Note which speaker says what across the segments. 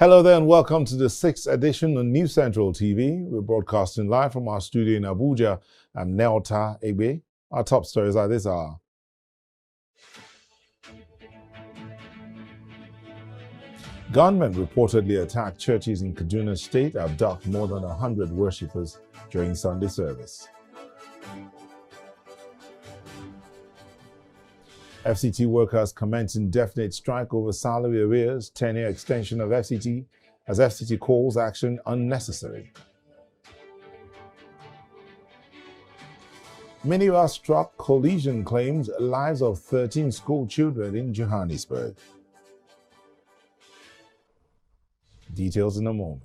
Speaker 1: Hello there and welcome to the 6th edition of News Central TV. We're broadcasting live from our studio in Abuja. I'm Nelta Egbe. Our top stories like this are: gunmen reportedly attacked churches in Kaduna State, abduct more than 100 worshippers during Sunday service. FCT workers commence indefinite strike over salary arrears, 10-year extension of FCT, as FCT calls action unnecessary. Minibus truck collision claims lives of 13 school children in Johannesburg. Details in a moment.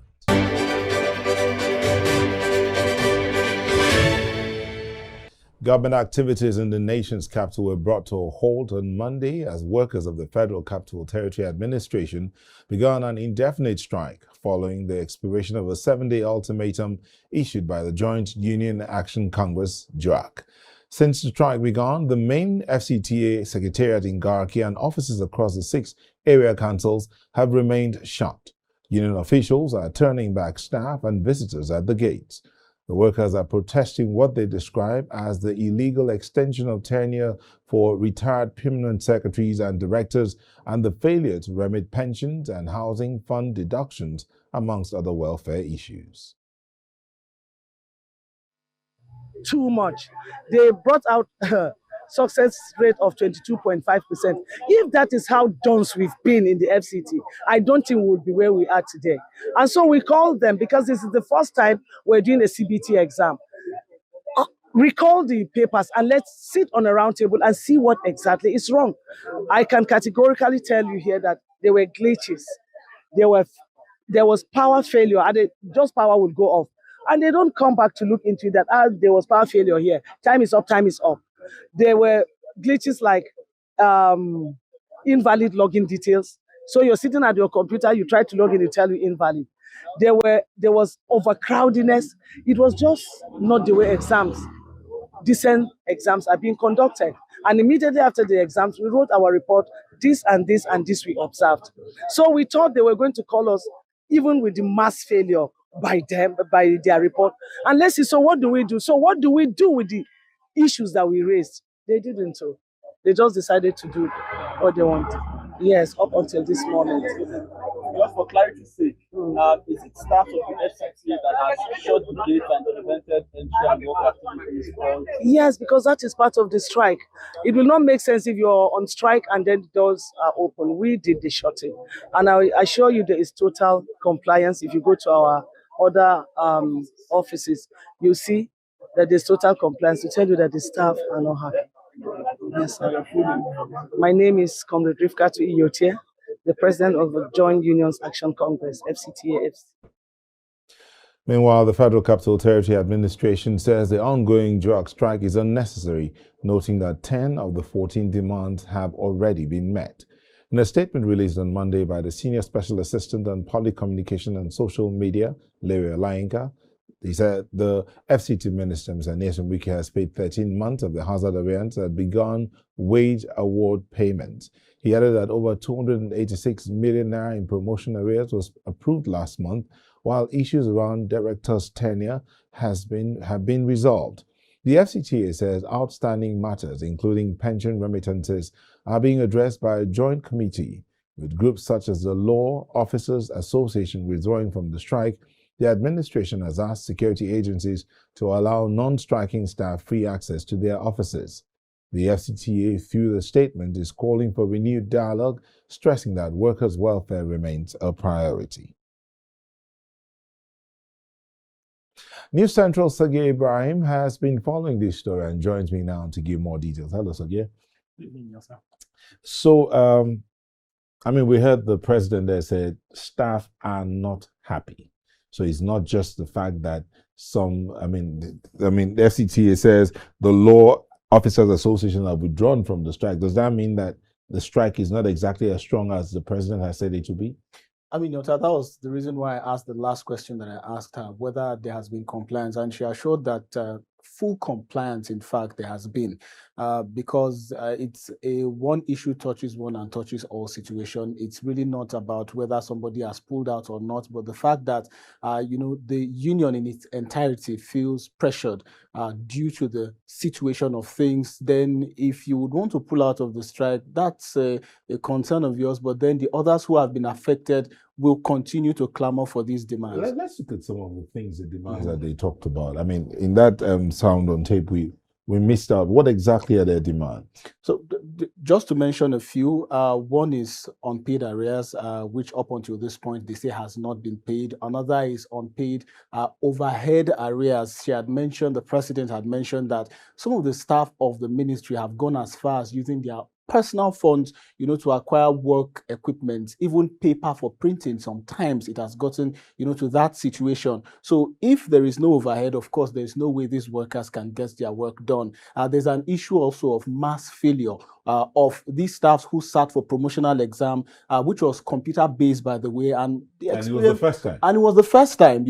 Speaker 1: Government activities in the nation's capital were brought to a halt on Monday as workers of the Federal Capital Territory Administration began an indefinite strike following the expiration of a 7-day ultimatum issued by the Joint Union Action Congress, JUAC. Since the strike began, the main FCTA secretariat in Garki and offices across the 6 area councils have remained shut. Union officials are turning back staff and visitors at the gates. The workers are protesting what they describe as the illegal extension of tenure for retired permanent secretaries and directors and the failure to remit pensions and housing fund deductions, amongst other welfare issues.
Speaker 2: Too much. They brought out success rate of 22.5%. If that is how dense we've been in the FCT, I don't think we would be where we are today. And so we called them because this is the first time we're doing a CBT exam. Recall the papers and let's sit on a round table and see what exactly is wrong. I can categorically tell you here that there were glitches. There was power failure, and just power would go off. And they don't come back to look into that. There was power failure here. Time is up, time is up. There were glitches like invalid login details. So you're sitting at your computer, you try to log in, it tell you invalid. There was overcrowdedness. It was just not the way decent exams are being conducted. And immediately after the exams, we wrote our report, this and this and this we observed. So we thought they were going to call us, even with the mass failure by their report. And let's see, so what do we do? So what do we do with the issues that we raised? They didn't. So they just decided to do what they want. Yes, up until this moment.
Speaker 3: Just for clarity's sake, is it staff of the FCTA that has shut the gate and prevented entry and work activities?
Speaker 2: Yes, because that is part of the strike. It will not make sense if you're on strike and then the doors are open. We did the shutting. And I assure you there is total compliance. If you go to our other offices, you'll see that there's total compliance to tell you that the staff are not happy. Yes, sir. My name is Comrade Rifkatu Iyotie, the president of the Joint Unions Action Congress, FCTA.
Speaker 1: Meanwhile, the Federal Capital Territory Administration says the ongoing drug strike is unnecessary, noting that 10 of the 14 demands have already been met. In a statement released on Monday by the Senior Special Assistant on Public Communication and Social Media, Larry Alainka, he said the FCT Minister, Mr. Nation Wiki, has paid 13 months of the hazard variance and begun wage award payments. He added that over 286 million naira in promotion arrears was approved last month, while issues around directors' tenure have been resolved. The FCTA says outstanding matters, including pension remittances, are being addressed by a joint committee, with groups such as the Law Officers Association withdrawing from the strike. The administration has asked security agencies to allow non-striking staff free access to their offices. The FCTA, through the statement, is calling for renewed dialogue, stressing that workers' welfare remains a priority. News Central's Sagir Ibrahim has been following this story and joins me now to give more details. Hello, Sagir.
Speaker 3: Good evening, yes, sir.
Speaker 1: So, we heard the president there said staff are not happy. So it's not just the fact that the FCTA says the Law Officers Association have withdrawn from the strike. Does that mean that the strike is not exactly as strong as the president has said it to be?
Speaker 4: That was the reason why I asked the last question that I asked her, whether there has been compliance. And she assured that full compliance, in fact, there has been, because it's a one issue touches one and touches all situation. It's really not about whether somebody has pulled out or not, but the fact that, the union in its entirety feels pressured due to the situation of things. Then if you would want to pull out of the strike, that's a concern of yours, but then the others who have been affected will continue to clamor for these demands.
Speaker 1: Let's look at some of the things, the demands that they talked about. I mean, in that sound on tape, we missed out. What exactly are their demands?
Speaker 4: So just to mention a few, one is unpaid arrears, which up until this point they say has not been paid. Another is unpaid overhead arrears. The president had mentioned that some of the staff of the ministry have gone as far as using their personal funds, to acquire work equipment, even paper for printing. Sometimes it has gotten, to that situation. So if there is no overhead, of course, there is no way these workers can get their work done. There's an issue also of mass failure of these staffs who sat for promotional exam, which was computer-based, by the way, and
Speaker 1: it was the first time.
Speaker 4: And it was the first time,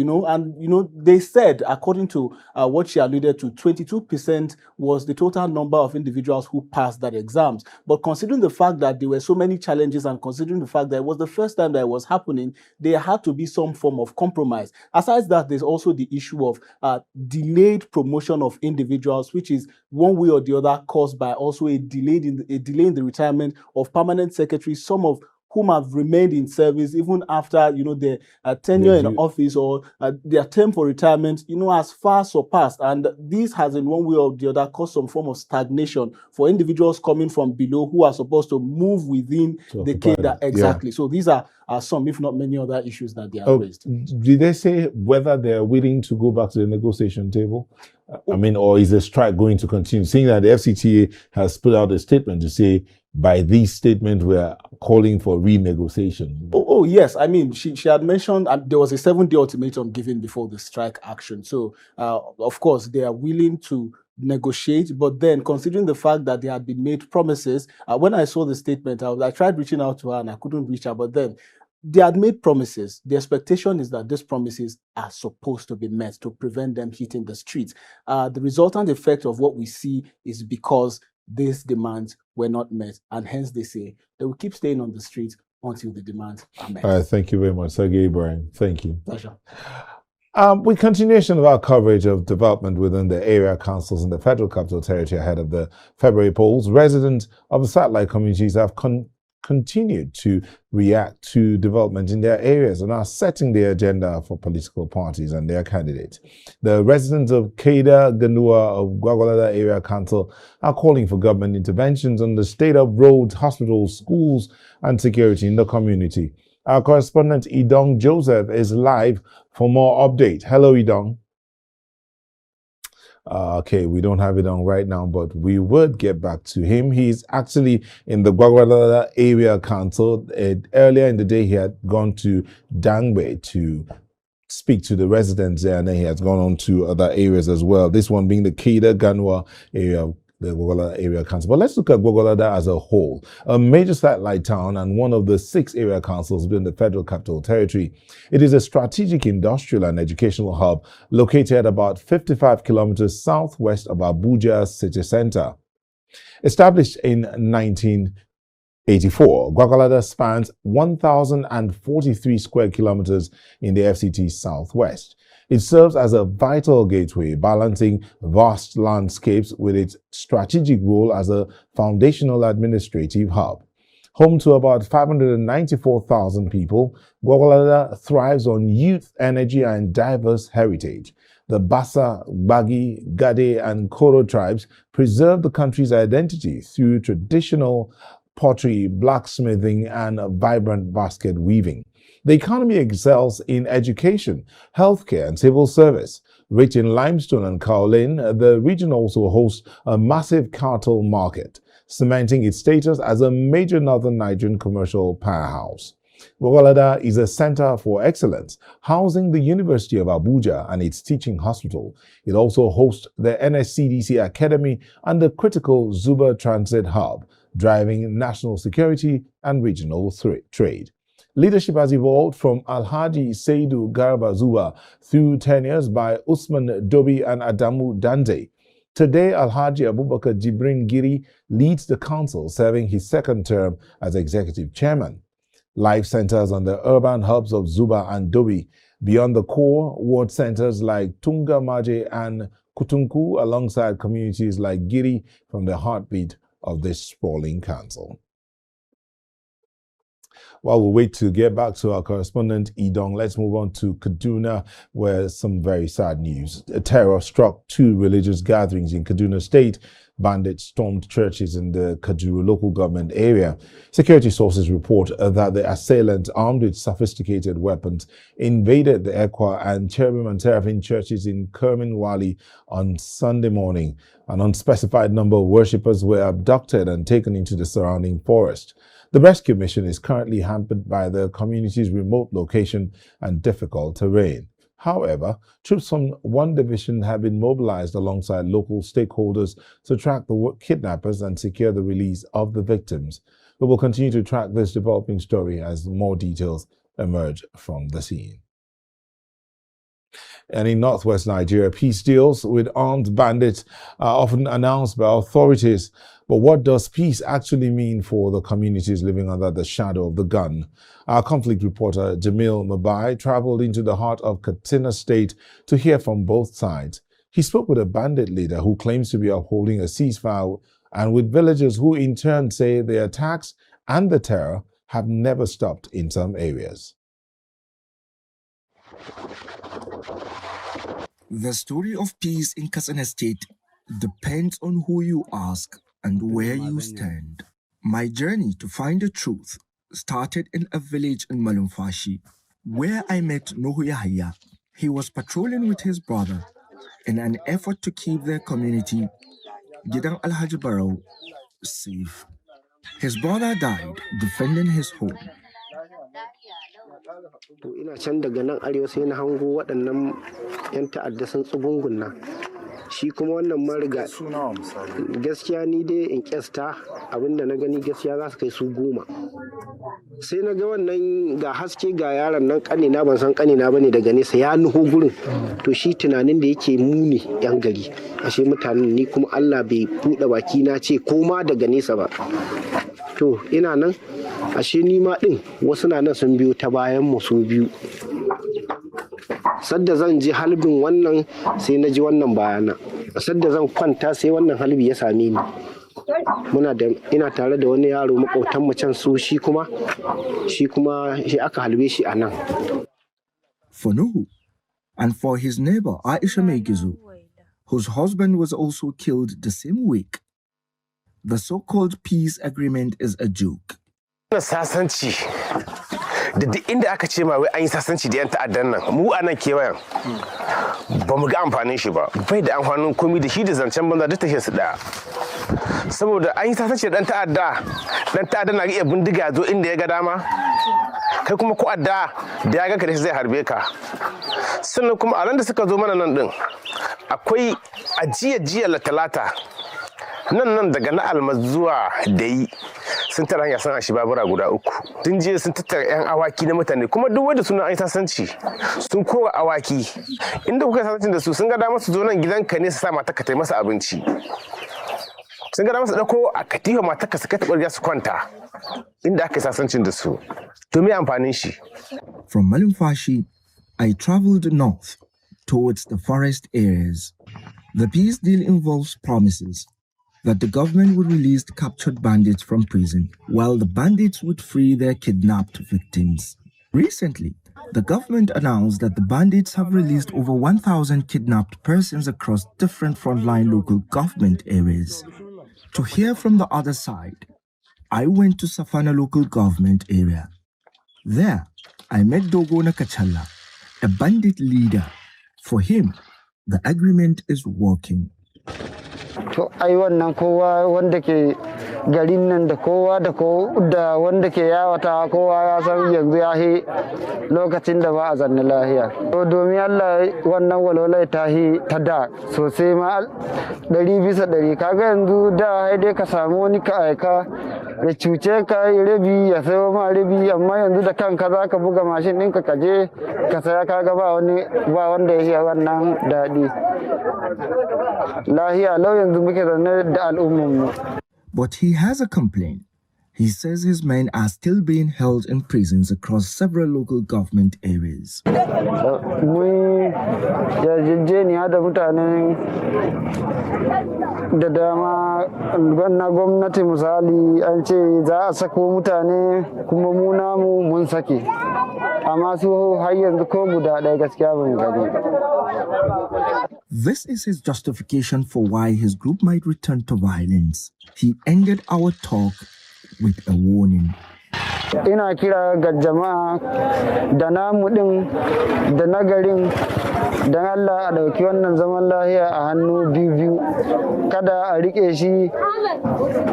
Speaker 4: they said, according to what she alluded to, 22% was the total number of individuals who passed that exams. But considering the fact that there were so many challenges and considering the fact that it was the first time that it was happening, there had to be some form of compromise. Aside that, there's also the issue of delayed promotion of individuals, which is one way or the other caused by also a delay in the retirement of permanent secretaries, some of whom have remained in service even after their tenure in office or their term for retirement has far surpassed, and this has in one way or the other caused some form of stagnation for individuals coming from below who are supposed to move within the cadre. Exactly. So these are some, if not many, other issues that they have raised.
Speaker 1: Did they say whether they're willing to go back to the negotiation table? Or is the strike going to continue? Seeing that the FCTA has put out a statement to say, by this statement, we're calling for renegotiation.
Speaker 4: Oh yes. I mean, she had mentioned there was a 7-day ultimatum given before the strike action. So, of course, they are willing to negotiate, but then considering the fact that they had been made promises, when I saw the statement, I tried reaching out to her and I couldn't reach her, but then they had made promises. The expectation is that these promises are supposed to be met to prevent them hitting the streets. The resultant effect of what we see is because these demands were not met, and hence they say they will keep staying on the streets until the demands are met.
Speaker 1: Thank you very much, Sergey Ibrahim. Thank you.
Speaker 4: Pleasure.
Speaker 1: With continuation of our coverage of development within the area councils in the Federal Capital Territory ahead of the February polls, residents of the satellite communities have continued to react to development in their areas and are setting the agenda for political parties and their candidates. The residents of Kaduna of Gwagwalada Area Council are calling for government interventions on the state of roads, hospitals, schools, and security in the community. Our correspondent Idong Joseph is live for more update. Hello, Idong. Okay, we don't have it on right now, but we would get back to him. He's actually in the Gwagwalada Area Council. Earlier in the day, he had gone to Dangbe to speak to the residents there, and then he has gone on to other areas as well. This one being the Kaduna area, the Gwagwalada Area Council. But let's look at Gwagwalada as a whole. A major satellite town and one of the 6 area councils within the Federal Capital Territory. It is a strategic industrial and educational hub located about 55 kilometers southwest of Abuja city center. Established in 1984, Gwagwalada spans 1,043 square kilometers in the FCT southwest. It serves as a vital gateway, balancing vast landscapes with its strategic role as a foundational administrative hub. Home to about 594,000 people, Gwagwalada thrives on youth, energy, and diverse heritage. The Bassa, Gbagi, Gade, and Koro tribes preserve the country's identity through traditional pottery, blacksmithing, and vibrant basket weaving. The economy excels in education, healthcare, and civil service. Rich in limestone and kaolin, the region also hosts a massive cattle market, cementing its status as a major northern Nigerian commercial powerhouse. Gwagwalada is a center for excellence, housing the University of Abuja and its teaching hospital. It also hosts the NSCDC Academy and the critical Zuba Transit Hub, driving national security and regional trade. Leadership has evolved from Alhaji Saidu Garba Zuba through tenures by Usman Dobi and Adamu Dande. Today, Alhaji Abubakar Jibrin Giri leads the council, serving his second term as executive chairman. Life centers on the urban hubs of Zuba and Dobi, beyond the core ward centers like Tunga Maje and Kutunku, alongside communities like Giri from the heartbeat of this sprawling council. While we wait to get back to our correspondent Idong, let's move on to Kaduna, where some very sad news. A terror struck two religious gatherings in Kaduna State. Bandits stormed churches in the Kaduna local government area. Security sources report that the assailants, armed with sophisticated weapons, invaded the Ekwa and Cherubim and Seraphim churches in Kermin-Wali on Sunday morning. An unspecified number of worshippers were abducted and taken into the surrounding forest. The rescue mission is currently hampered by the community's remote location and difficult terrain. However, troops from one division have been mobilized alongside local stakeholders to track the kidnappers and secure the release of the victims. We will continue to track this developing story as more details emerge from the scene. And in northwest Nigeria, peace deals with armed bandits are often announced by authorities. But what does peace actually mean for the communities living under the shadow of the gun? Our conflict reporter, Jamil Mabai, traveled into the heart of Katsina State to hear from both sides. He spoke with a bandit leader who claims to be upholding a ceasefire and with villagers who in turn say the attacks and the terror have never stopped in some areas.
Speaker 5: The story of peace in Katsina State depends on who you ask and where you stand. My journey to find the truth started in a village in Malumfashi, where I met Nuhu Yahya. He was patrolling with his brother in an effort to keep their community, Gidan Alhaji Barrow, safe. His brother died defending his home.
Speaker 6: To ina can daga nan arewa sai na hango waɗannan 'yan ta'adda sun tsugungunna. Shi kuma wannan mariga gaskiya ni dai in kyasta abinda na gani gaskiya za su kai su 10. Sai na ga wannan ga haske ga yaron nan kanina ban san kanina bane daga nesa ya nuho gurin. To shi tunanin da yake muni 'yan gari. Ashe mutanen ni kuma Allah bai buɗe baki na ce koma daga nesa ba. To ina nan ashe ni ma din wasu na nan sun biyo ta bayan mu su biyu. Sadda zan ji halbin wannan sai na ji wannan bayana. Sadda zan kwanta sai wannan halbi ya same ni. Ina tare da wani yaro makautan mu can su shi kuma aka halbe shi a nan.
Speaker 5: For Nuhu and for his neighbor Aisha Megizu, whose husband was also killed the same week, the so-called peace agreement is a joke.
Speaker 7: Sasanci da duk inda aka ce ma wai an yi sasanci da 'yan ta'addan nan mu a nan kewayen ba mu ga amfanin shi ba, bai da amfanin komai da shi da zancen banza duk take su daya. Saboda an yi sasanci da dan ta'adda na iya bindiga zo inda ya ga dama, kai kuma ko adda da ya ga ka da shi zai harbe ka. Sannan kuma a nan da suka zo mana nan din akwai ajiya talata nan daga na almaz zuwa da yi sun tara hanya sun ashi babura guda 3. Tun jiya sun tattara 'yan awaki na mutane kuma duk wanda suna sasanci sun kora awaki inda kuka sasancin da su sun ga dama su zo nan gidanka ne su sa mata ka tai masa abinci, sun ga dama su dauko a katifa mata ka su kai ta su kwanta inda aka sasancin da su. To me amfanin shi?
Speaker 5: From Malumfashi, I traveled north towards the forest areas. The peace deal involves promises that the government would release captured bandits from prison, while the bandits would free their kidnapped victims. Recently, the government announced that the bandits have released over 1,000 kidnapped persons across different frontline local government areas. To hear from the other side, I went to Safana local government area. There, I met Dogo Nakachala, a bandit leader. For him, the agreement is working.
Speaker 8: To ai wannan kowa wanda ke garin nan da kowa da wanda ke yawata kowa ya san yanzu ya yi lokacin da ba a zanna lahiya. To domin Allah wannan walwalai ta yi ta da sosai ma 100 bisa 100. Kaga yanzu da dai ka samu wani ka aika ya cuce ka rabi ya sayo ma rabi, amma yanzu da kanka za ka buga mashin ɗinka ka je ka saya, kaga ba wanda ya iya wannan daɗi. Lahiya lau yanzu muke zaune da al'ummarmu.
Speaker 5: But he has a complaint. He says his men are still being held in prisons across several local government areas.
Speaker 8: Mun yarjejeniya da mutanen da dama na gwamnati, misali an ce za a sako mutane kuma mu namu mun sake, amma su har yanzu ko guda ɗaya gaskiya ban gani.
Speaker 5: This is his justification for why his group might return to violence. He ended our talk with a warning.
Speaker 8: Ina kira ga jama'a da namu din da nagarin, don Allah a ɗauki wannan zaman lahiya a hannu biyu, kada a riƙe shi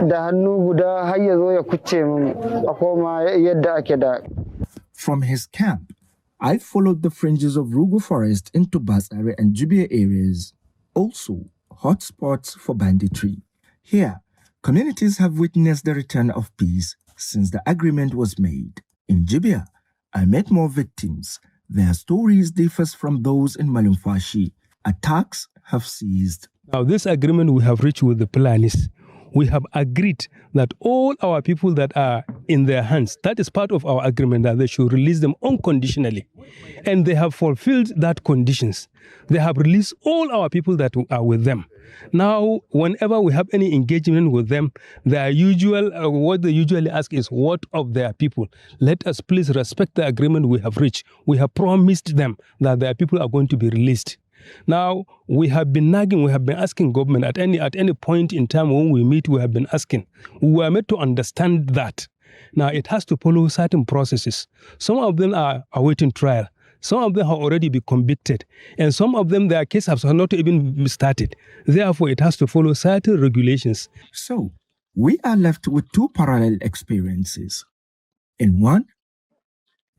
Speaker 8: da hannu guda har ya zo ya kucce mu a koma yadda ake da.
Speaker 5: From his camp, I followed the fringes of Rugu Forest into Basare and Jibia areas, also hotspots for banditry. Here, communities have witnessed the return of peace since the agreement was made. In Jibia, I met more victims. Their stories differ from those in Malumfashi. Attacks have ceased.
Speaker 9: Now, this agreement we have reached with the Fulanis, we have agreed that all our people that are in their hands, that is part of our agreement, that they should release them unconditionally. And they have fulfilled that conditions. They have released all our people that are with them. Now, whenever we have any engagement with them, their usual, what they usually ask is, what of their people? Let us please respect the agreement we have reached. We have promised them that their people are going to be released. Now, we have been nagging, we have been asking government at any point in time when we meet, we have been asking. We were made to understand that. Now, it has to follow certain processes. Some of them are awaiting trial. Some of them have already been convicted. And some of them, their case has not even started. Therefore, it has to follow certain regulations.
Speaker 5: So, we are left with two parallel experiences. In one,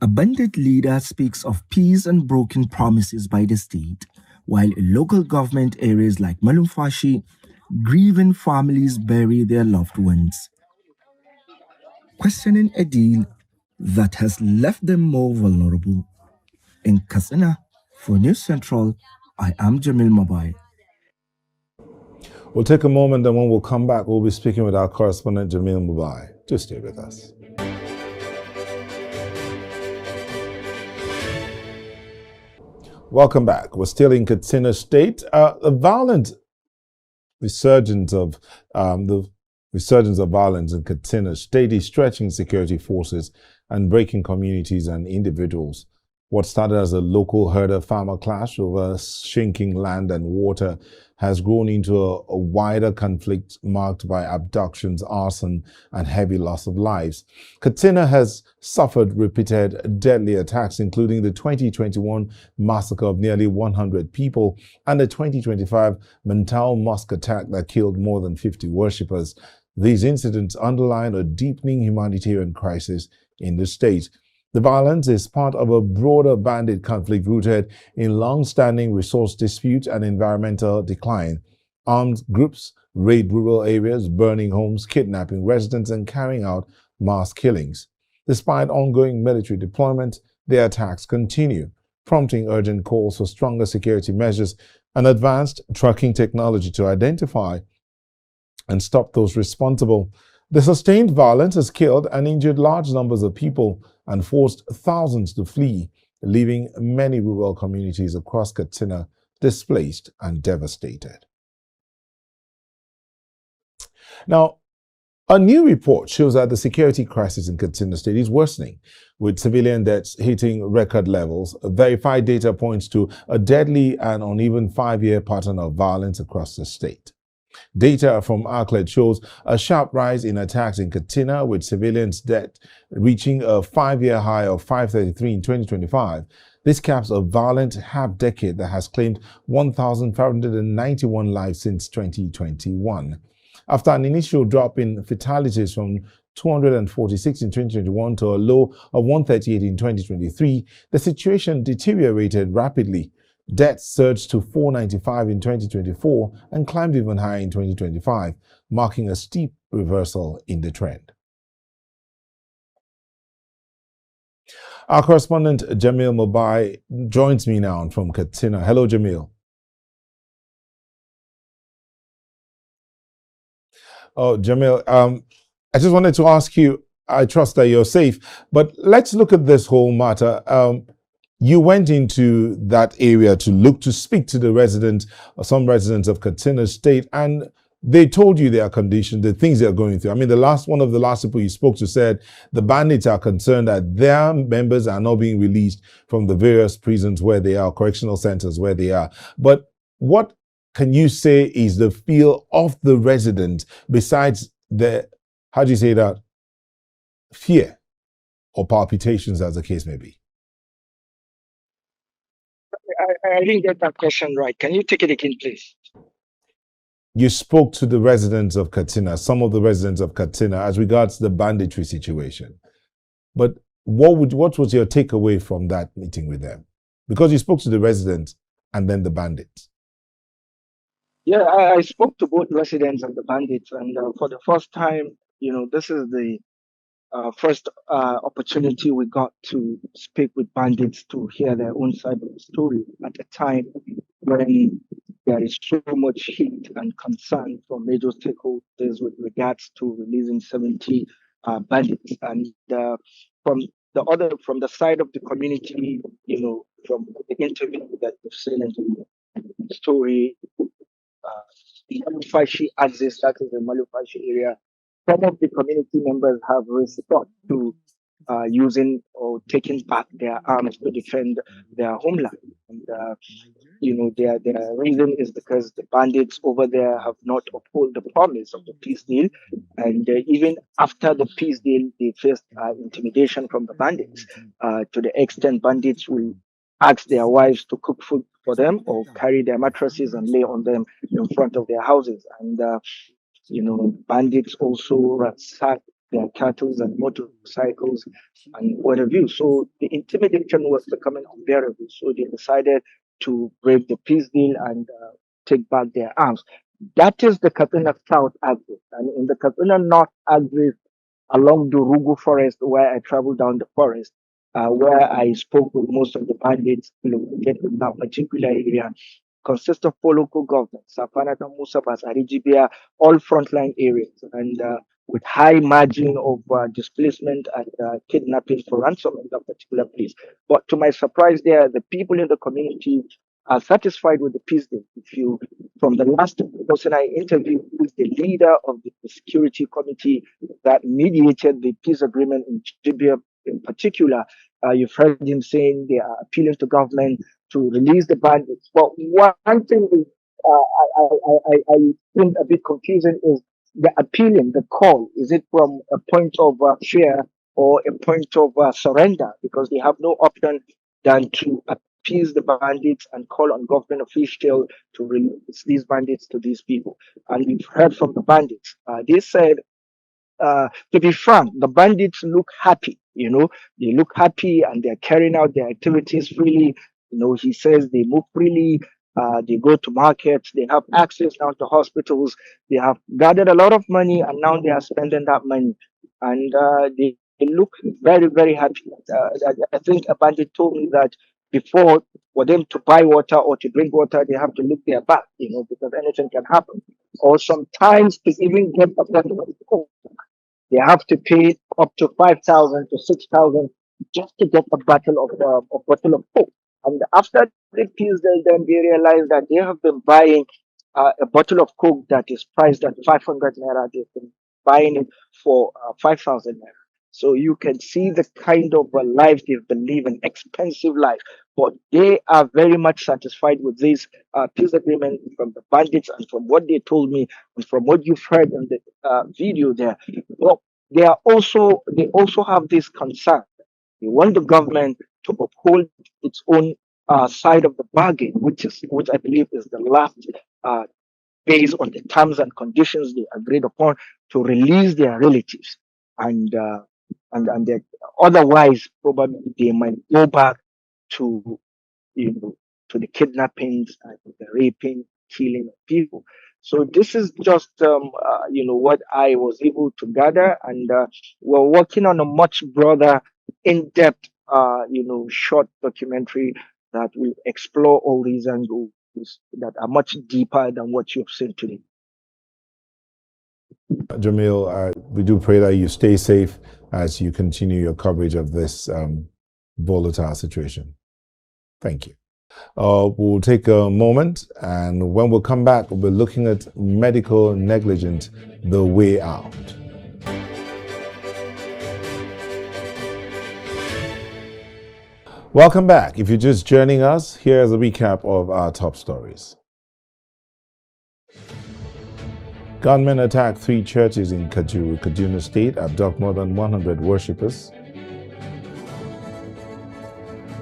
Speaker 5: a bandit leader speaks of peace and broken promises by the state, while in local government areas like Malumfashi, grieving families bury their loved ones, questioning a deal that has left them more vulnerable. In Katsina, for News Central, I am Jamil Mabai.
Speaker 1: We'll take a moment, and when we'll come back, we'll be speaking with our correspondent, Jamil Mabai. Just stay with us. Welcome back. We're still in Katsina State. The violent resurgence of violence in Katsina State is stretching security forces and breaking communities and individuals. What started as a local herder-farmer clash over shrinking land and water has grown into a wider conflict marked by abductions, arson, and heavy loss of lives. Katsina has suffered repeated deadly attacks, including the 2021 massacre of nearly 100 people and the 2025 Mental Mosque attack that killed more than 50 worshippers. These incidents underline a deepening humanitarian crisis in the state. The violence is part of a broader bandit conflict rooted in long-standing resource disputes and environmental decline. Armed groups raid rural areas, burning homes, kidnapping residents, and carrying out mass killings. Despite ongoing military deployment, the attacks continue, prompting urgent calls for stronger security measures and advanced tracking technology to identify and stop those responsible. The sustained violence has killed and injured large numbers of people and forced thousands to flee, leaving many rural communities across Katsina displaced and devastated. Now, a new report shows that the security crisis in Katsina State is worsening, with civilian deaths hitting record levels. Verified data points to a deadly and uneven 5-year pattern of violence across the state. Data from ARCLED shows a sharp rise in attacks in Katsina, with civilians' deaths reaching a 5-year high of 533 in 2025. This caps a violent half-decade that has claimed 1,591 lives since 2021. After an initial drop in fatalities from 246 in 2021 to a low of 138 in 2023, the situation deteriorated rapidly. Deaths surged to 495 in 2024 and climbed even higher in 2025, marking a steep reversal in the trend. Our correspondent Jamil Mobai joins me now from Katsina. Hello, Jamil. Oh, Jamil, I just wanted to ask you, I trust that you're safe, but let's look at this whole matter. You went into that area to speak to the residents, or some residents of Katsina State, and they told you their condition, the things they're going through. I mean, one of the last people you spoke to said the bandits are concerned that their members are not being released from the various prisons where they are, correctional centers where they are. But what can you say is the feel of the residents besides the, how do you say that, fear or palpitations, as the case may be?
Speaker 10: I didn't get that question right. Can you take it again, please?
Speaker 1: You spoke to the residents of Katsina, some of the residents of Katsina, as regards the banditry situation. But what was your takeaway from that meeting with them? Because you spoke to the residents and then the bandits.
Speaker 10: Yeah, I spoke to both residents and the bandits, and for the first time, this is the first opportunity we got to speak with bandits to hear their own side of the story at a time when there is so much heat and concern from major stakeholders with regards to releasing 70 bandits. And from from the side of the community, from the interview that we've seen in the story, the Malufashi axis, that is the Malufashi area, some of the community members have resort to using or taking back their arms to defend their homeland. And, their reason is because the bandits over there have not upheld the promise of the peace deal. And even after the peace deal, they faced intimidation from the bandits to the extent bandits will ask their wives to cook food for them or carry their mattresses and lay on them in front of their houses. And, bandits also ransack their cattle and motorcycles and what have you. So the intimidation was becoming unbearable. So they decided to break the peace deal and take back their arms. That is the Katsina South axis. And in the Katsina North axis, along the Rugu forest, where I traveled down the forest, where I spoke with most of the bandits located in that particular area, consists of 4 local governments, Safanata, Musapas, Arijibia, all frontline areas, and with high margin of displacement and kidnapping for ransom in that particular place. But to my surprise there, the people in the community are satisfied with the peace deal. From the last person I interviewed, who is the leader of the security committee that mediated the peace agreement in Libya in particular, you've heard him saying they are appealing to government to release the bandits. But one thing is, I think a bit confusing is the appealing, the call. Is it from a point of fear or a point of surrender? Because they have no option than to appease the bandits and call on government officials to release these bandits to these people. And we've heard from the bandits. They said, to be frank, the bandits look happy. They look happy and they're carrying out their activities freely. He says they move freely. They go to markets. They have access now to hospitals. They have gathered a lot of money and now they are spending that money. And they look very, very happy. I think a bandit told me that before, for them to buy water or to drink water, they have to look their back, because anything can happen. Or sometimes to even get a bottle of coke, they have to pay up to 5,000 to 6,000 just to get a bottle of coke. And after the peace deal, then they realize that they have been buying a bottle of coke that is priced at 500 naira. They've been buying it for 5,000 naira. So you can see the kind of life they've been living, expensive life. But they are very much satisfied with this peace agreement from the bandits and from what they told me and from what you've heard in the video there. Well, they also have this concern. They want the government to uphold its own side of the bargain, which I believe is the last based on the terms and conditions they agreed upon to release their relatives, and that otherwise probably they might go back to to the kidnappings and the raping, killing of people. So this is just what I was able to gather, and we're working on a much broader, in-depth short documentary that will explore all these angles that are much deeper than what you've seen today.
Speaker 1: Jamil, we do pray that you stay safe as you continue your coverage of this volatile situation. Thank you. We'll take a moment, and when we'll come back, we'll be looking at medical negligence, the way out. Welcome back. If you're just joining us, here's a recap of our top stories. Gunmen attack 3 churches in Kaduna State, abduct more than 100 worshippers.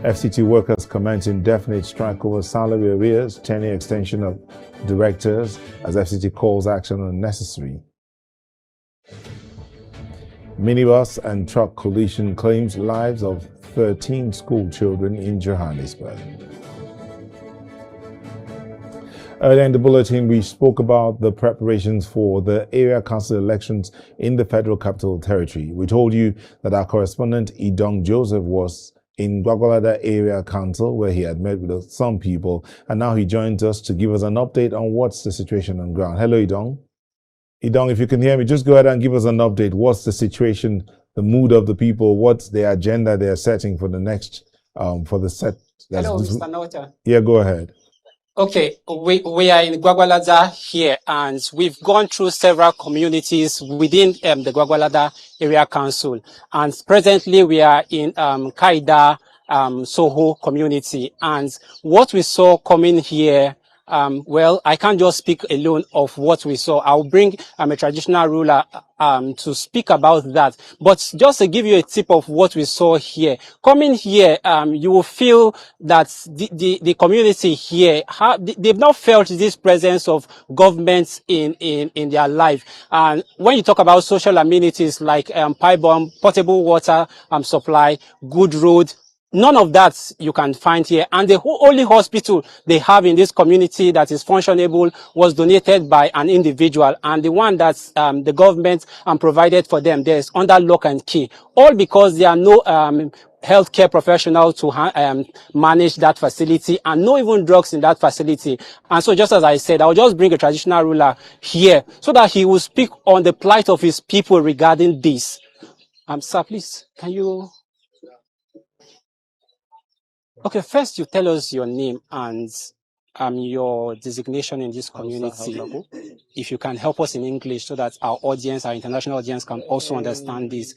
Speaker 1: FCT workers commence indefinite strike over salary arrears, 10-year extension of directors as FCT calls action unnecessary. Minibus and truck collision claims lives of 13 school children in Johannesburg. Earlier in the bulletin, we spoke about the preparations for the area council elections in the Federal Capital Territory. We told you that our correspondent Idong Joseph was in Gwagwalada Area Council, where he had met with some people, and now he joins us to give us an update on what's the situation on ground. Hello, Idong. Idong, if you can hear me, just go ahead and give us an update. What's the situation, the mood of the people? What's the agenda they're setting for the next, for the set?
Speaker 11: Hello, Mr. Nota.
Speaker 1: Yeah, go ahead.
Speaker 11: Okay, we are in Gwagwalada here, and we've gone through several communities within the Gwagwalada Area Council, and presently we are in Kaida Soho community. And what we saw coming here, well, I can't just speak alone of what we saw. I'll bring a traditional ruler to speak about that. But just to give you a tip of what we saw here, coming here, you will feel that the community here, they've not felt this presence of government in their life. And when you talk about social amenities like pipe bomb, portable water supply, good road, none of that you can find here. And the only hospital they have in this community that is functionable was donated by an individual. And the one that the government provided for them, there is under lock and key. All because there are no healthcare professionals to manage that facility, and no even drugs in that facility. And so just as I said, I'll just bring a traditional ruler here so that he will speak on the plight of his people regarding this. Sir, please, can you... Okay, first you tell us your name and your designation in this community. If you can help us in English so that our audience, our international audience can also understand this.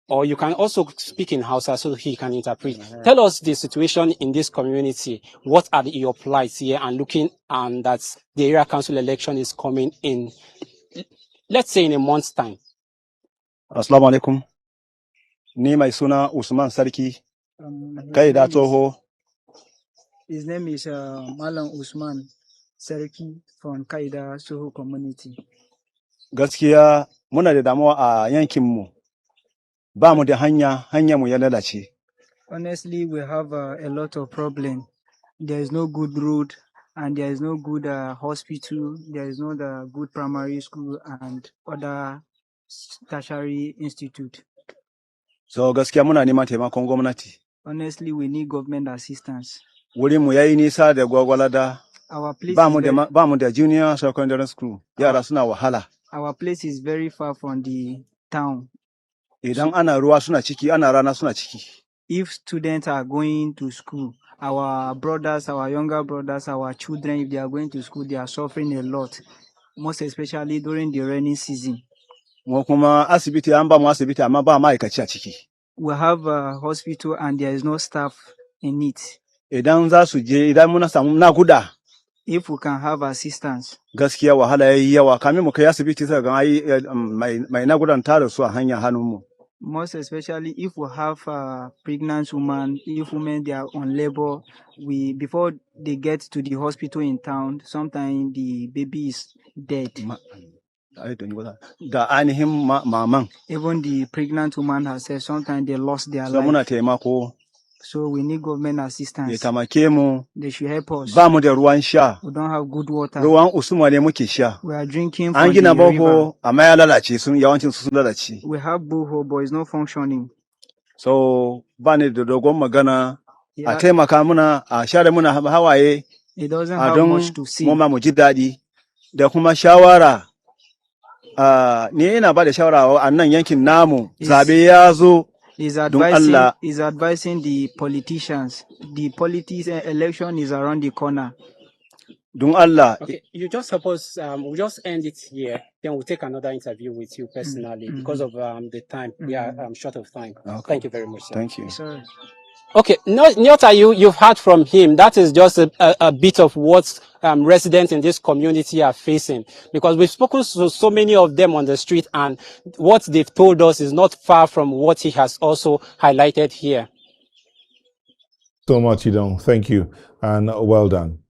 Speaker 11: Or you can also speak in Hausa so he can interpret. Tell us the situation in this community. What are your plights here, and looking that the area council election is coming in, let's say in a month's time.
Speaker 12: Assalamu alaikum. Ni mai suna Usman Sarki. Kaida Toho.
Speaker 13: His name is Malam Usman Sarki from Kaida Soho community.
Speaker 12: Gaskiya muna da damuwa a yankinmu. Ba mu da hanya mu ya lalace.
Speaker 13: Honestly, we have a lot of problem. There is no good road, and there is no good hospital. There is no good primary school and other tertiary institute.
Speaker 12: So gaskiya muna neman taimakon gwamnati.
Speaker 13: Honestly, we need government assistance.
Speaker 12: Wurin mu yayi nisa da Gwagwalada.
Speaker 13: Our place
Speaker 12: ba mu da junior secondary school. Yara suna wahala.
Speaker 13: Our place is very far from the town.
Speaker 12: Idan ana ruwa suna ciki, ana rana suna ciki.
Speaker 13: If students are going to school, our brothers, our younger brothers, our children, if they are going to school, they are suffering a lot, most especially during the rainy season.
Speaker 12: Kuma asibiti an ba mu asibiti amma ba ma'aikaci a ciki.
Speaker 13: We have a hospital and there is no staff in it.
Speaker 12: Idan za su je, idan muna samu nakuda.
Speaker 13: If we can have assistance.
Speaker 12: Gaskiya wahala yayi yawa, kamin mu kai asibiti sai ga ai mai nakudan ta da su a hanya hannunmu.
Speaker 13: Most especially if we have a pregnant woman, if women they are on labor, before they get to the hospital in town, sometimes the baby is dead.
Speaker 12: Da ainihin maman.
Speaker 13: Even the pregnant woman herself, sometimes they lost their life.
Speaker 12: Muna taimako.
Speaker 13: So we need government assistance.
Speaker 12: Ya tamake mu.
Speaker 13: They should help us.
Speaker 12: Ba mu da ruwan sha.
Speaker 13: We don't have good water.
Speaker 12: Ruwan usuma ne muke sha.
Speaker 13: We are drinking from the river.
Speaker 12: An gina boho amma ya lalace, yawancin su sun lalace.
Speaker 13: We have boho, but it's not functioning.
Speaker 12: So bani da dogon magana
Speaker 13: Yeah.
Speaker 12: a taimaka muna a share muna hawaye
Speaker 13: He doesn't
Speaker 12: a
Speaker 13: have
Speaker 12: don
Speaker 13: much to say.
Speaker 12: mu ma mu ji daɗi da kuma shawara. Ni ina ba da shawara a nan yankin namu zabe ya zo don Allah.
Speaker 13: He's advising the politicians. The election is around the corner.
Speaker 12: Don Allah.
Speaker 11: Okay, you just suppose we'll just end it here. Then we'll take another interview with you personally because of the time. We are short of time. Okay. Thank you very much, sir.
Speaker 12: Thank you.
Speaker 13: Sorry.
Speaker 11: Okay, Nyota, you've heard from him. That is just a bit of what residents in this community are facing, because we've spoken to so many of them on the street, and what they've told us is not far from what he has also highlighted here.
Speaker 1: So much, Idong. Thank you, and well done.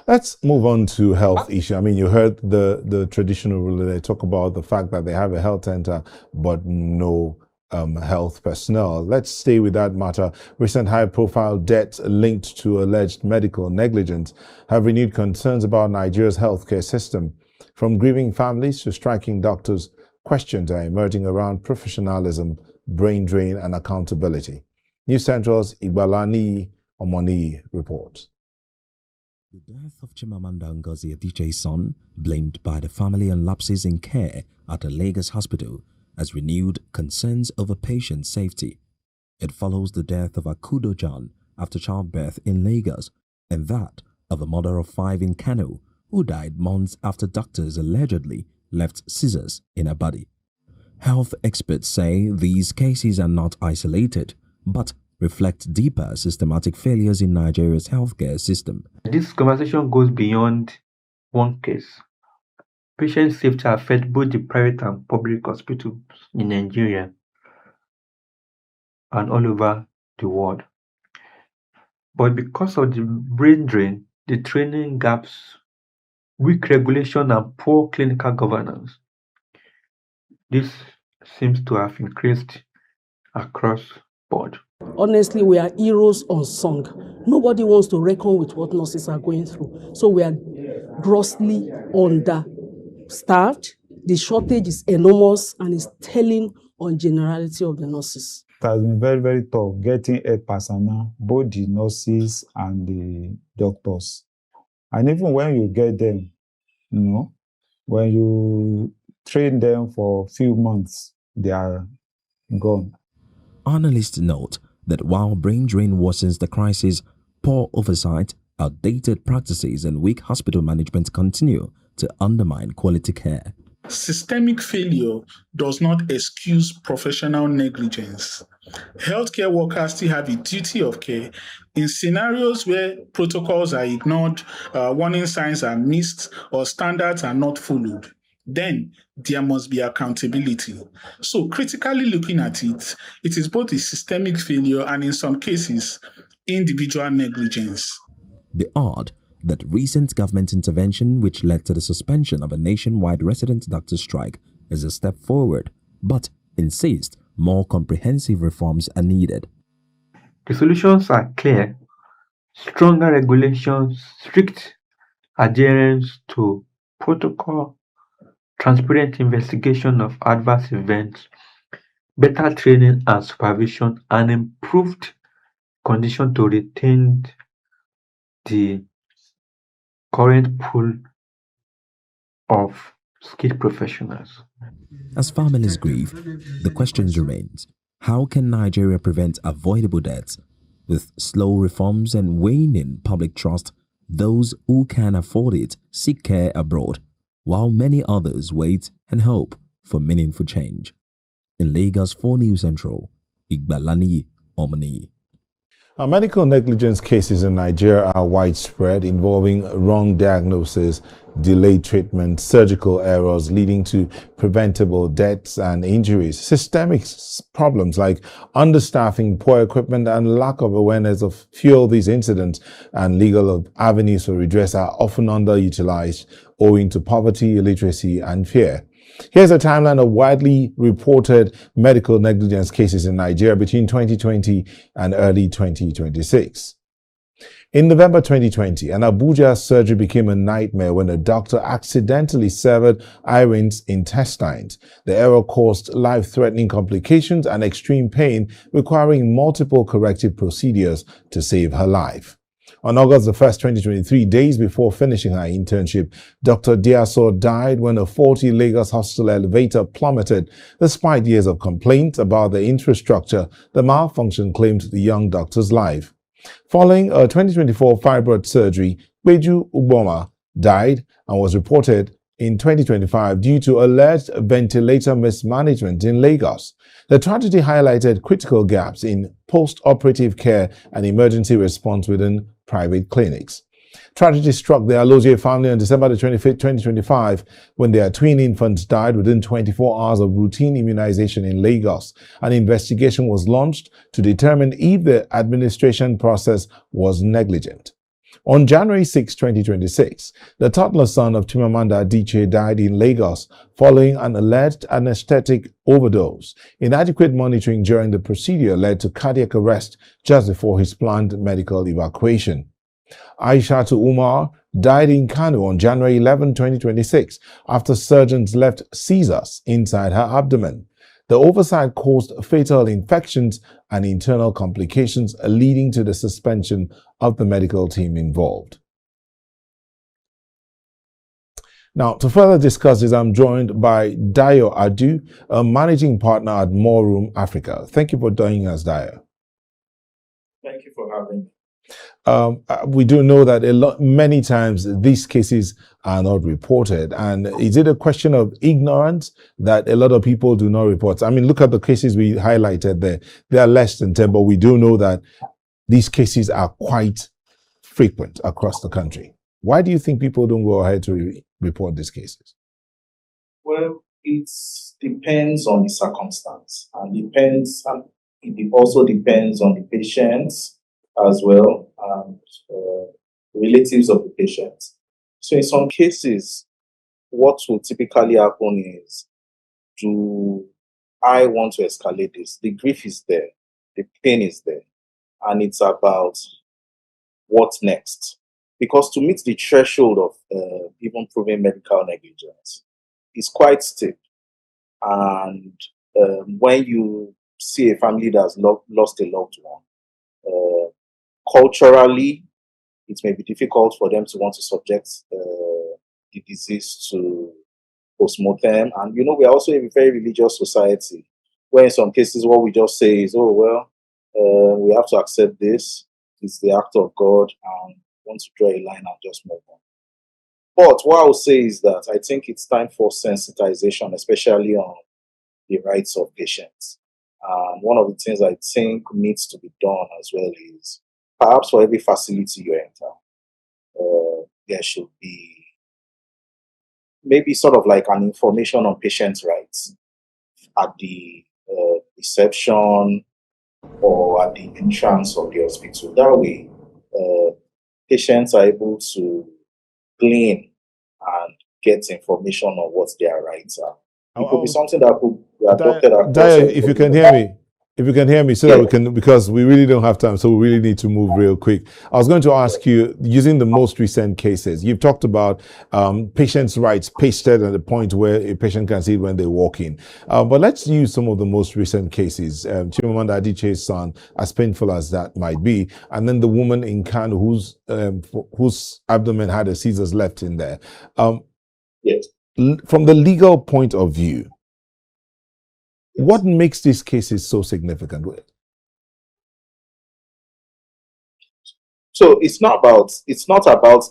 Speaker 1: Let's move on to health issue. I mean, you heard the traditional ruler. They talk about the fact that they have a health center, but no health personnel. Let's stay with that matter. Recent high-profile deaths linked to alleged medical negligence have renewed concerns about Nigeria's healthcare system. From grieving families to striking doctors, questions are emerging around professionalism, brain drain, and accountability. News Central's Igbalani Omoni reports.
Speaker 14: The death of Chimamanda Ngozi Adichie's son, blamed by the family on lapses in care at a Lagos hospital, has renewed concerns over patient safety. It follows the death of Akudo John after childbirth in Lagos, and that of a mother of 5 in Kano, who died months after doctors allegedly left scissors in her body. Health experts say these cases are not isolated, but reflect deeper systematic failures in Nigeria's healthcare system.
Speaker 15: This conversation goes beyond one case. Patient safety affects both the private and public hospitals in Nigeria and all over the world. But because of the brain drain, the training gaps, weak regulation, and poor clinical governance, this seems to have increased across board.
Speaker 16: Honestly, we are heroes unsung. Nobody wants to reckon with what nurses are going through. So we are grossly understaffed. The shortage is enormous and is telling on generality of the nurses.
Speaker 17: It has been very, very tough getting health personnel, both the nurses and the doctors. And even when you get them, when you train them for a few months, they are gone.
Speaker 14: Analysts note that while brain drain worsens the crisis, poor oversight, outdated practices, and weak hospital management continue to undermine quality care.
Speaker 18: Systemic failure does not excuse professional negligence. Healthcare workers still have a duty of care in scenarios where protocols are ignored, warning signs are missed, or standards are not followed. Then there must be accountability. So critically looking at it, it is both a systemic failure and in some cases, individual negligence.
Speaker 14: They add that recent government intervention, which led to the suspension of a nationwide resident doctor strike, is a step forward, but insist more comprehensive reforms are needed.
Speaker 15: The solutions are clear: stronger regulations, strict adherence to protocol, transparent investigation of adverse events, better training and supervision, and improved condition to retain the current pool of skilled professionals.
Speaker 14: As families grieve, the questions remains: how can Nigeria prevent avoidable deaths? With slow reforms and waning public trust, those who can afford it seek care abroad, while many others wait and hope for meaningful change. In Lagos, for News Central, Igbalani Omni.
Speaker 1: Medical negligence cases in Nigeria are widespread, involving wrong diagnosis, delayed treatment, surgical errors leading to preventable deaths and injuries. Systemic problems like understaffing, poor equipment, and lack of awareness of fuel these incidents, and legal avenues for redress are often underutilized owing to poverty, illiteracy, and fear. Here's a timeline of widely reported medical negligence cases in Nigeria between 2020 and early 2026. In November 2020, an Abuja surgery became a nightmare when a doctor accidentally severed Irene's intestines. The error caused life-threatening complications and extreme pain, requiring multiple corrective procedures to save her life. On August 1st, 2023, days before finishing her internship, Dr. Diaso died when a faulty Lagos hospital elevator plummeted. Despite years of complaints about the infrastructure, the malfunction claimed the young doctor's life. Following a 2024 fibroid surgery, Beju Uboma died and was reported in 2025 due to alleged ventilator mismanagement in Lagos. The tragedy highlighted critical gaps in post-operative care and emergency response within private clinics. Tragedy struck the Alozie family on December 25, 2025, when their twin infants died within 24 hours of routine immunization in Lagos. An investigation was launched to determine if the administration process was negligent. On January 6, 2026, the toddler son of Chimamanda Adichie died in Lagos following an alleged anesthetic overdose. Inadequate monitoring during the procedure led to cardiac arrest just before his planned medical evacuation. Aishatu Umar died in Kano on January 11, 2026, after surgeons left scissors inside her abdomen. The oversight caused fatal infections and internal complications, leading to the suspension of the medical team involved. Now, to further discuss this, I'm joined by Dayo Adu, a managing partner at More Room Africa. Thank you for joining us, Dayo.
Speaker 19: Thank you for having me.
Speaker 1: We do know that many times these cases are not reported. And is it a question of ignorance that a lot of people do not report? I mean, look at the cases we highlighted there. They are less than 10, but we do know that these cases are quite frequent across the country. Why do you think people don't go ahead to report these cases?
Speaker 19: Well, it depends on the circumstance, and it also depends on the patients as well, and relatives of the patients. So in some cases, what will typically happen is, do I want to escalate this? The grief is there, the pain is there, and it's about what next. Because to meet the threshold of even proving medical negligence is quite steep. And when you see a family that's lost a loved one, culturally, it may be difficult for them to want to subject the disease to postmortem. And, you know, we are also a very religious society, where in some cases what we just say is, oh, well, we have to accept this. It's the act of God, and want to draw a line and just move on. But what I would say is that I think it's time for sensitization, especially on the rights of patients. One of the things I think needs to be done as well is, perhaps for every facility you enter, there should be maybe sort of like an information on patients' rights at the reception or at the entrance of the hospital. That way, patients are able to glean and get information on what their rights are. It could be something that could be adopted across.
Speaker 1: If you can hear me. If you can hear me, so that we can, because we really don't have time, so we really need to move real quick. I was going to ask you, using the most recent cases, you've talked about patients' rights pasted at the point where a patient can see it when they walk in. But let's use some of the most recent cases. Chimamanda Adichie's son, as painful as that might be, and then the woman in Kano whose abdomen had the scissors left in there.
Speaker 19: Yes.
Speaker 1: From the legal point of view, what makes these cases so significant?
Speaker 19: So it's not about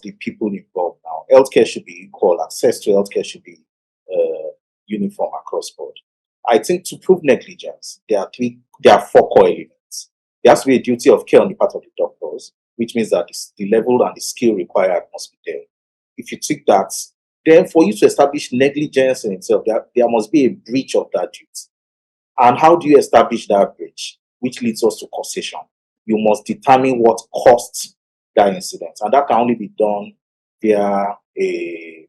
Speaker 19: the people involved now. Healthcare should be equal. Access to healthcare should be uniform across board. I think to prove negligence, there are four core elements. There has to be a duty of care on the part of the doctors, which means that the level and the skill required must be there. If you take that, then for you to establish negligence in itself, there must be a breach of that duty. And how do you establish that breach? Which leads us to causation. You must determine what caused that incident. And that can only be done via a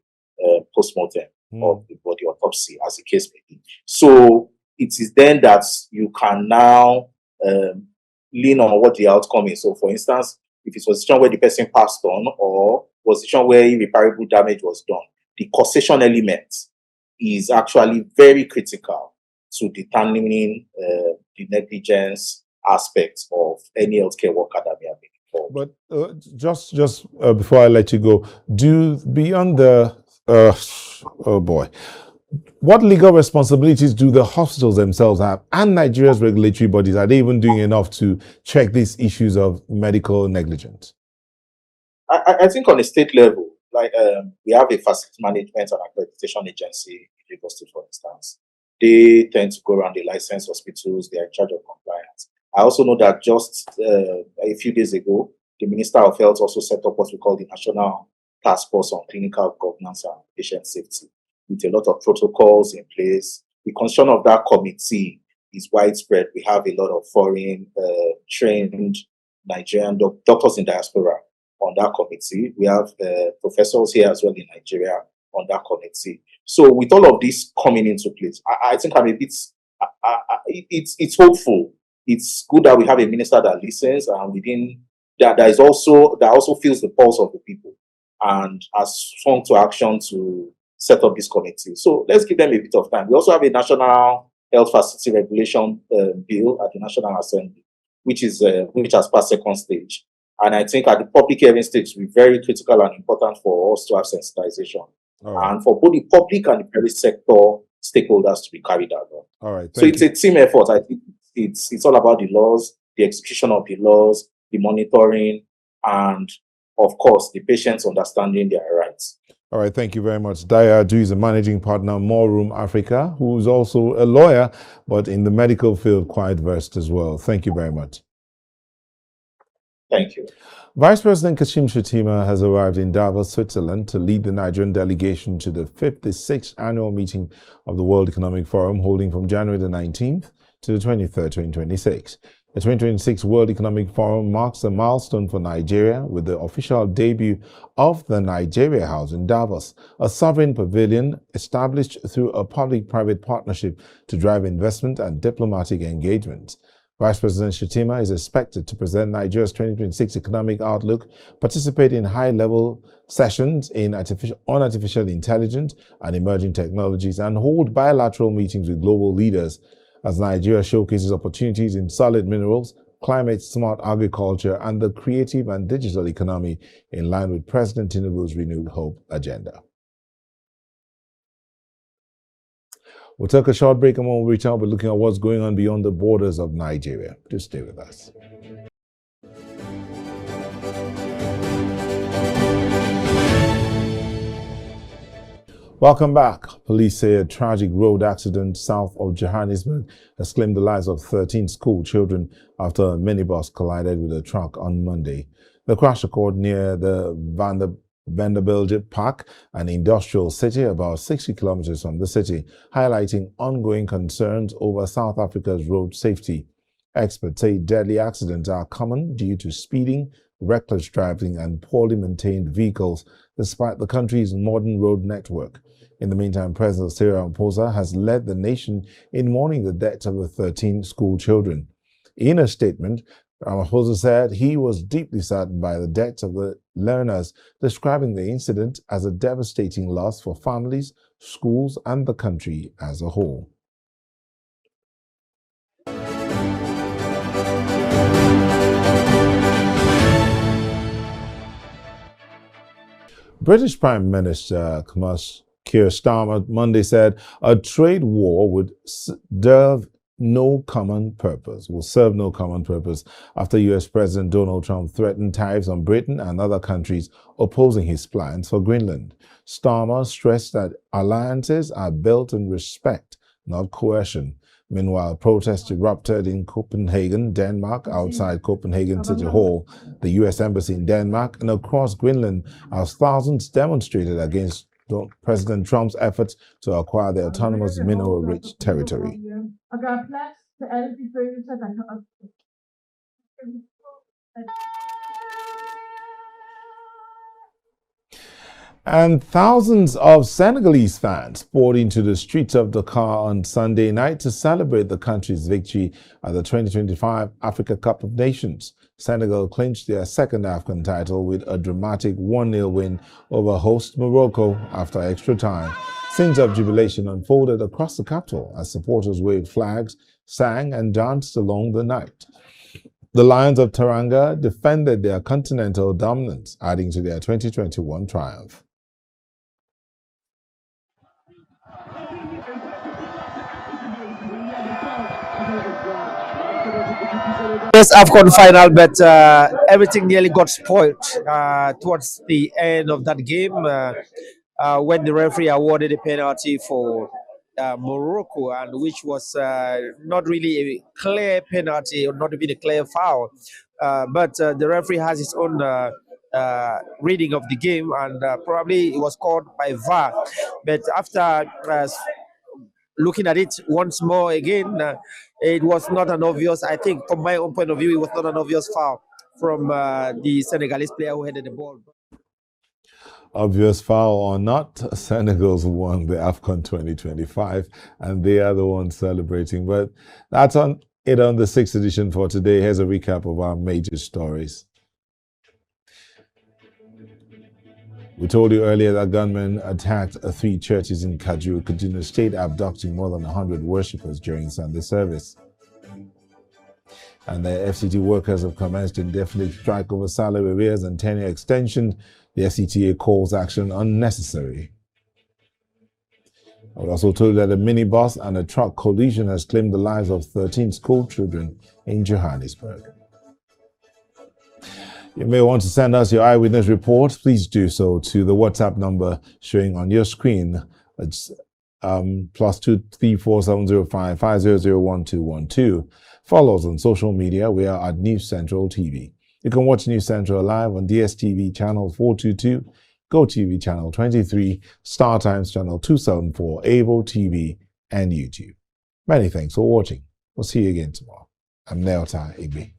Speaker 19: postmortem of the body autopsy, as the case may be. So it is then that you can now lean on what the outcome is. So for instance, if it was a situation where the person passed on or was a situation where irreparable damage was done, the causation element is actually very critical to determining the negligence aspects of any healthcare worker that may have been involved.
Speaker 1: But just before I let you go, beyond the oh boy, what legal responsibilities do the hospitals themselves have and Nigeria's regulatory bodies? Are they even doing enough to check these issues of medical negligence?
Speaker 19: I think on a state level, like we have a facility management and accreditation agency in Lagos State, for instance. They tend to go around the licensed hospitals. They are in charge of compliance. I also know that just a few days ago, the Minister of Health also set up what we call the National Task Force on Clinical Governance and Patient Safety, with a lot of protocols in place. The constitution of that committee is widespread. We have a lot of foreign trained Nigerian doctors in diaspora on that committee. We have professors here as well in Nigeria on that committee. So with all of this coming into place, I think I'm a bit, it's hopeful. It's good that we have a minister that listens and that also feels the pulse of the people and has swung to action to set up this committee. So let's give them a bit of time. We also have a national health facility regulation bill at the National Assembly, which has passed second stage. And I think at the public hearing stage, it will be very critical and important for us to have sensitization. And for both the public and the private sector stakeholders to be carried out.
Speaker 1: All right.
Speaker 19: So it's a team effort. I think it's all about the laws, the execution of the laws, the monitoring, and of course, the patients understanding their rights.
Speaker 1: All right, thank you very much. Daya Adu is a managing partner, More Room Africa, who is also a lawyer, but in the medical field, quite versed as well. Thank you very much.
Speaker 19: Thank you.
Speaker 1: Vice President Kashim Shettima has arrived in Davos, Switzerland to lead the Nigerian delegation to the 56th annual meeting of the World Economic Forum, holding from January the 19th to the 23rd, 2026. The 2026 World Economic Forum marks a milestone for Nigeria with the official debut of the Nigeria House in Davos, a sovereign pavilion established through a public-private partnership to drive investment and diplomatic engagement. Vice President Shettima is expected to present Nigeria's 2026 economic outlook, participate in high-level sessions on artificial intelligence and emerging technologies, and hold bilateral meetings with global leaders as Nigeria showcases opportunities in solid minerals, climate-smart agriculture, and the creative and digital economy in line with President Tinubu's Renewed Hope agenda. We'll take a short break and when we return, we'll be looking at what's going on beyond the borders of Nigeria. Just stay with us. Welcome back. Police say a tragic road accident south of Johannesburg has claimed the lives of 13 school children after a minibus collided with a truck on Monday. The crash occurred near the Vanderbilt Park, an industrial city about 60 kilometers from the city, highlighting ongoing concerns over South Africa's road safety. Experts say deadly accidents are common due to speeding, reckless driving, and poorly maintained vehicles, despite the country's modern road network. In the meantime, President Cyril Ramaphosa has led the nation in mourning the deaths of the 13 school children. In a statement, Ramaphosa said he was deeply saddened by the deaths of the learners, describing the incident as a devastating loss for families, schools, and the country as a whole. British Prime Minister Keir Starmer Monday said a trade war would serve no common purpose after U.S. President Donald Trump threatened tariffs on Britain and other countries opposing his plans for Greenland. Starmer stressed that alliances are built on respect, not coercion. Meanwhile, protests erupted in Copenhagen, Denmark, outside Copenhagen City Hall, the U.S. Embassy in Denmark, and across Greenland as thousands demonstrated against President Trump's efforts to acquire the autonomous mineral-rich territory. And thousands of Senegalese fans poured into the streets of Dakar on Sunday night to celebrate the country's victory at the 2025 Africa Cup of Nations. Senegal clinched their second AFCON title with a dramatic 1-0 win over host Morocco after extra time. Scenes of jubilation unfolded across the capital as supporters waved flags, sang and danced along the night. The Lions of Teranga defended their continental dominance, adding to their 2021 triumph.
Speaker 20: Yes, AFCON final, but everything nearly got spoiled towards the end of that game when the referee awarded a penalty for Morocco, and which was not really a clear penalty or not even a clear foul. But the referee has his own reading of the game, and probably it was called by VAR. But after looking at it once more again, it was not an obvious, I think from my own point of view, it was not an obvious foul from the Senegalese player who headed the ball.
Speaker 1: Obvious foul or not, Senegal's won the AFCON 2025 and they are the ones celebrating. But that's on the 6th edition for today. Here's a recap of our major stories. We told you earlier that gunmen attacked 3 churches in Kaduna State, abducting more than 100 worshippers during Sunday service. And the FCT workers have commenced indefinite strike over salary arrears and tenure extension. The FCTA calls action unnecessary. I also told you that a minibus and a truck collision has claimed the lives of 13 school children in Johannesburg. You may want to send us your eyewitness report. Please do so to the WhatsApp number showing on your screen. It's +234 500 Follow us on social media. We are at News Central TV. You can watch News Central live on DSTV channel 422, GoTV channel 23, Star Times channel 274, Avo TV, and YouTube. Many thanks for watching. We'll see you again tomorrow. I'm Neota Igbe.